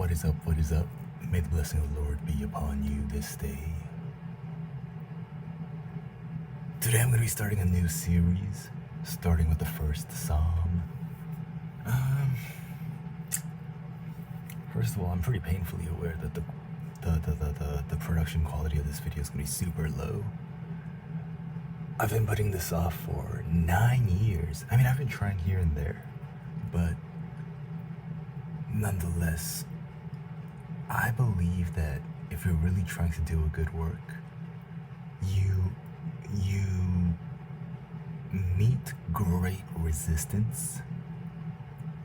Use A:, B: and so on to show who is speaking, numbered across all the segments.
A: What is up? What is up? May the blessing of the Lord be upon you this day. Today I'm going to be starting a new series, starting with the first Psalm. First of all, I'm pretty painfully aware that the production quality of this video is going to be super low. I've been putting this off for 9 years. I mean, I've been trying here and there, but nonetheless, I believe that if you're really trying to do a good work, you meet great resistance,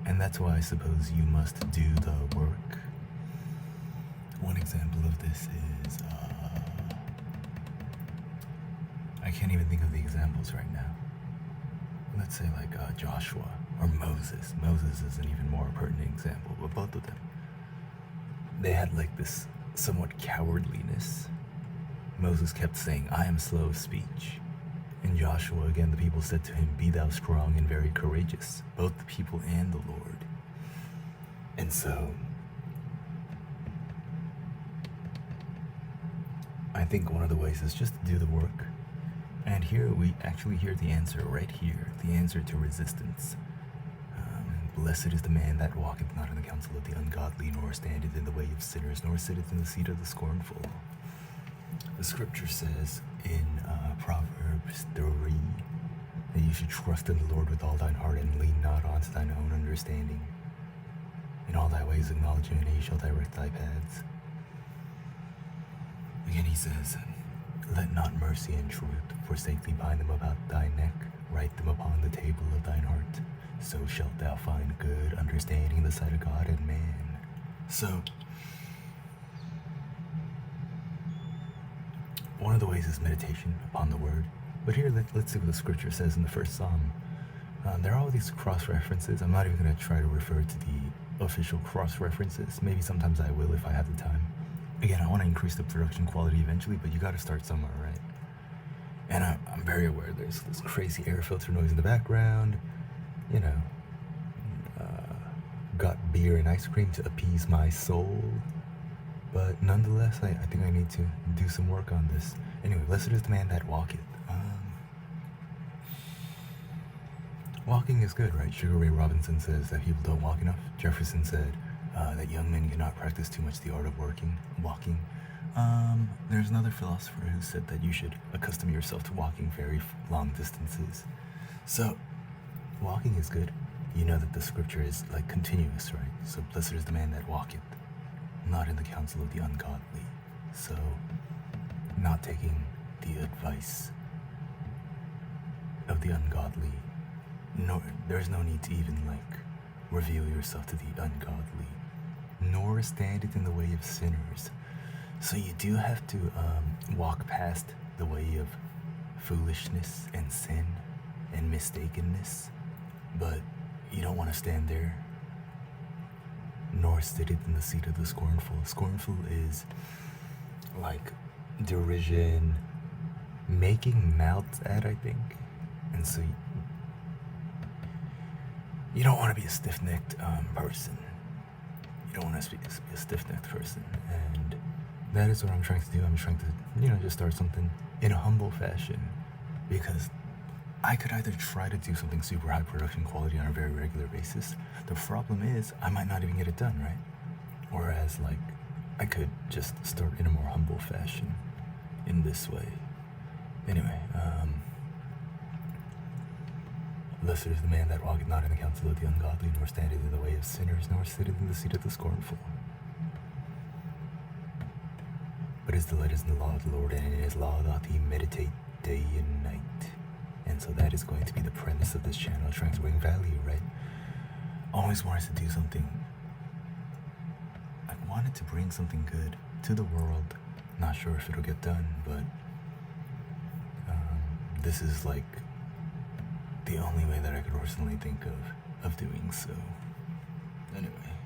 A: and that's why I suppose you must do the work. One example of this is, I can't even think of the examples right now. Let's say like Joshua or Moses. Moses is an even more pertinent example, but both of them, they had like this somewhat cowardliness. Moses kept saying, I am slow of speech. And Joshua, again, the people said to him, be thou strong and very courageous, both the people and the Lord. And so, I think one of the ways is just to do the work. And here we actually hear the answer right here, the answer to resistance. Blessed is the man that walketh not in the counsel of the ungodly, nor standeth in the way of sinners, nor sitteth in the seat of the scornful. The scripture says in Proverbs 3 that you should trust in the Lord with all thine heart and lean not unto thine own understanding. In all thy ways acknowledge him, and he shall direct thy paths. Again he says, let not mercy and truth forsake thee, bind them about thy neck, write them upon the table of thine heart. So shalt thou find good understanding in the sight of God and man. So, one of the ways is meditation upon the word. But here, let's see what the scripture says in the first Psalm. There are all these cross-references. I'm not even going to try to refer to the official cross-references. Maybe sometimes I will if I have the time. Again, I want to increase the production quality eventually, but you got to start somewhere, right? And I'm very aware there's this crazy air filter noise in the background. You know, got beer and ice cream to appease my soul. But nonetheless, I think I need to do some work on this. Anyway, blessed is the man that walketh. Walking is good, right? Sugar Ray Robinson says that people don't walk enough. Jefferson said that young men cannot practice too much the art of walking. There's another philosopher who said that you should accustom yourself to walking very long distances. So, walking is good. You know that the scripture is like continuous, right? So blessed is the man that walketh not in the counsel of the ungodly. So not taking the advice of the ungodly. Nor there's no need to even like reveal yourself to the ungodly. Nor standeth in the way of sinners. So you do have to walk past the way of foolishness and sin and mistakenness. But you don't want to stand there. Nor sitteth in the seat of the scornful. Scornful is like derision, making mouths at, I think. And so you don't want to be a stiff-necked person. You don't want to be a stiff-necked person. And that is what I'm trying to do. I'm trying to, just start something in a humble fashion. Because I could either try to do something super high production quality on a very regular basis. The problem is, I might not even get it done, right? Whereas, like, I could just start in a more humble fashion in this way. Anyway, blessed is the man that walketh not in the counsel of the ungodly, nor standeth in the way of sinners, nor sitteth in the seat of the scornful. But his delight is in the law of the Lord, and in his law doth he meditate day and night. And so that is going to be the premise of this channel, trying to bring value, right? Always wanted to do something. I wanted to bring something good to the world. Not sure if it'll get done, but this is like the only way that I could personally think of doing so. Anyway.